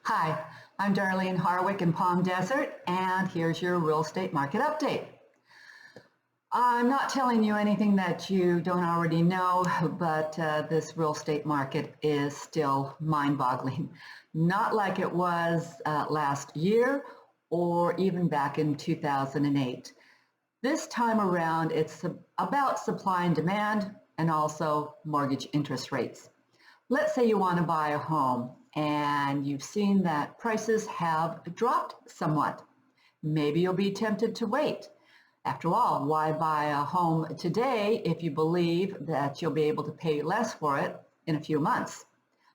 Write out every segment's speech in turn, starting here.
Hi, I'm Darlene Harwick in Palm Desert, and here's your real estate market update. I'm not telling you anything that you don't already know, but this real estate market is still mind-boggling. Not like it was last year or even back in 2008. This time around, it's about supply and demand and also mortgage interest rates. Let's say you want to buy a home and you've seen that prices have dropped somewhat. Maybe you'll be tempted to wait. After all, why buy a home today if you believe that you'll be able to pay less for it in a few months?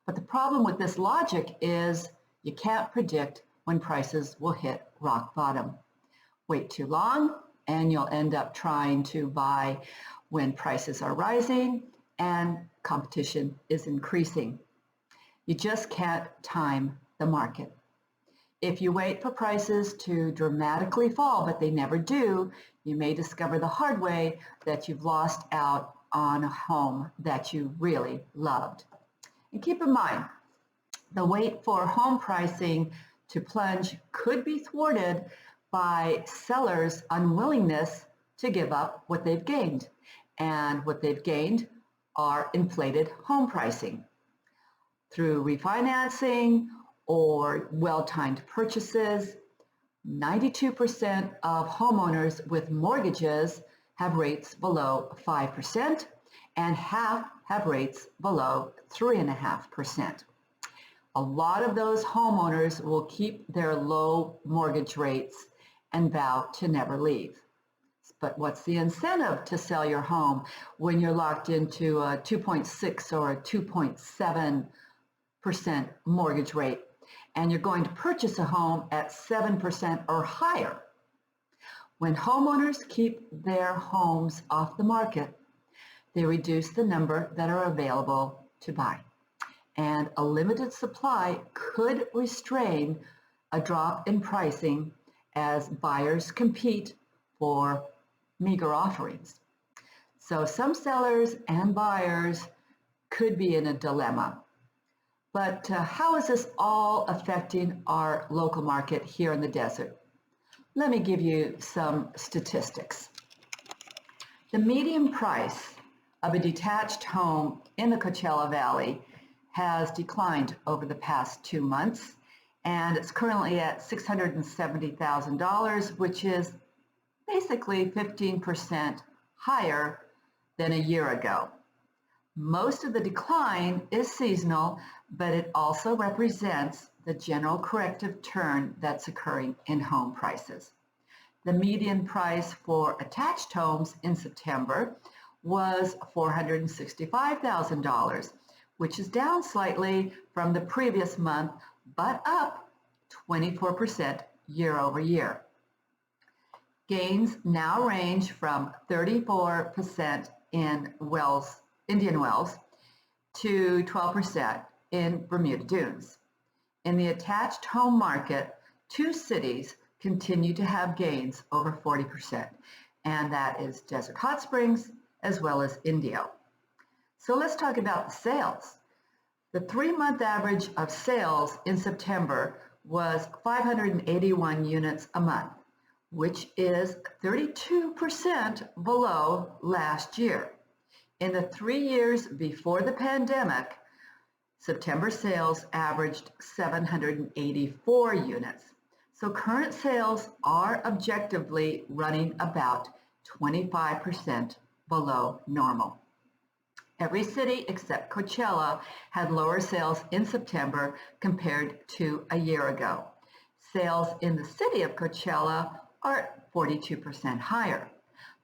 But the problem with this logic is you can't predict when prices will hit rock bottom. Wait too long and you'll end up trying to buy when prices are rising and competition is increasing. You just can't time the market. If you wait for prices to dramatically fall, but they never do, you may discover the hard way that you've lost out on a home that you really loved. And keep in mind, the wait for home pricing to plunge could be thwarted by sellers' unwillingness to give up what they've gained. And what they've gained are inflated home pricing. Through refinancing or well-timed purchases, 92% of homeowners with mortgages have rates below 5%, and half have rates below 3.5%. A lot of those homeowners will keep their low mortgage rates and vow to never leave. But what's the incentive to sell your home when you're locked into a 2.6 or a 2.7% mortgage rate and you're going to purchase a home at 7% or higher? When homeowners keep their homes off the market, they reduce the number that are available to buy. And a limited supply could restrain a drop in pricing as buyers compete for meager offerings. So some sellers and buyers could be in a dilemma. But how is this all affecting our local market here in the desert? Let me give you some statistics. The median price of a detached home in the Coachella Valley has declined over the past 2 months, and it's currently at $670,000, which is basically 15% higher than a year ago. Most of the decline is seasonal, but it also represents the general corrective turn that's occurring in home prices. The median price for attached homes in September was $465,000, which is down slightly from the previous month, but up 24% year over year. Gains now range from 34% in Indian wells to 12% in Bermuda Dunes. In the attached home market, 2 cities continue to have gains over 40%, and that is Desert Hot Springs as well as Indio. So let's talk about the sales. The 3-month average of sales in September was 581 units a month, which is 32% below last year. In the 3 years before the pandemic, September sales averaged 784 units. So current sales are objectively running about 25% below normal. Every city except Coachella had lower sales in September compared to a year ago. Sales in the city of Coachella are 42% higher.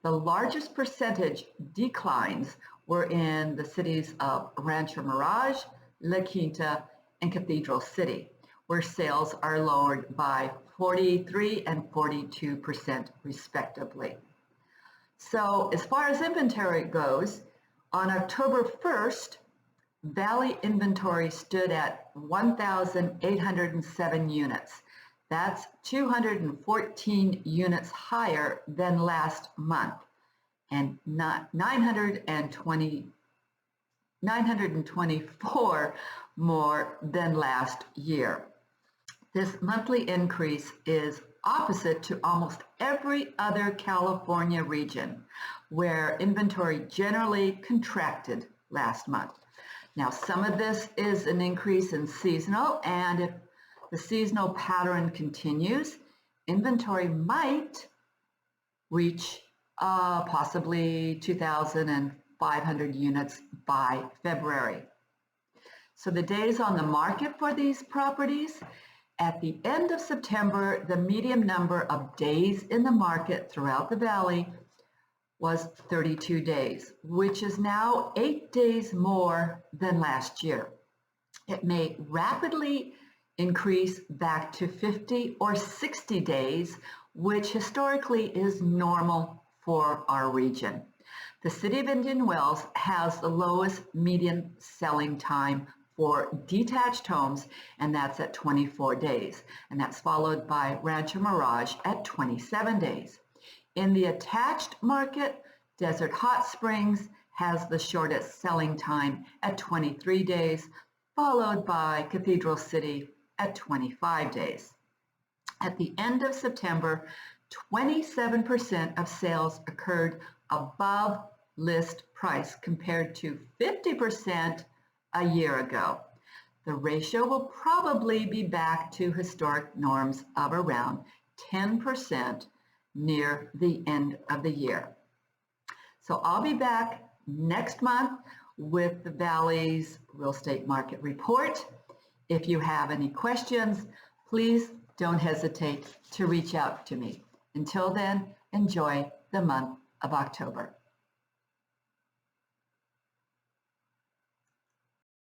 The largest percentage declines were in the cities of Rancho Mirage, Quinta, and Cathedral City, where sales are lowered by 43% and 42% respectively. So as far as inventory goes, on October 1st, Valley inventory stood at 1,807 units. That's 214 units higher than last month and 924 more than last year. This monthly increase is opposite to almost every other California region, where inventory generally contracted last month. Now, some of this is an increase in seasonal, and if the seasonal pattern continues, inventory might reach possibly 2,500 units by February. So the days on the market for these properties, at the end of September, the median number of days in the market throughout the valley was 32 days, which is now 8 days more than last year. It may rapidly increase back to 50 or 60 days, which historically is normal for our region. The city of Indian Wells has the lowest median selling time for detached homes, and that's at 24 days. And that's followed by Rancho Mirage at 27 days. In the attached market, Desert Hot Springs has the shortest selling time at 23 days, followed by Cathedral City at 25 days. At the end of September, 27% of sales occurred above list price compared to 50% a year ago. The ratio will probably be back to historic norms of around 10% near the end of the year. So I'll be back next month with the Valley's real estate market report. If you have any questions, please don't hesitate to reach out to me. Until then, enjoy the month of October.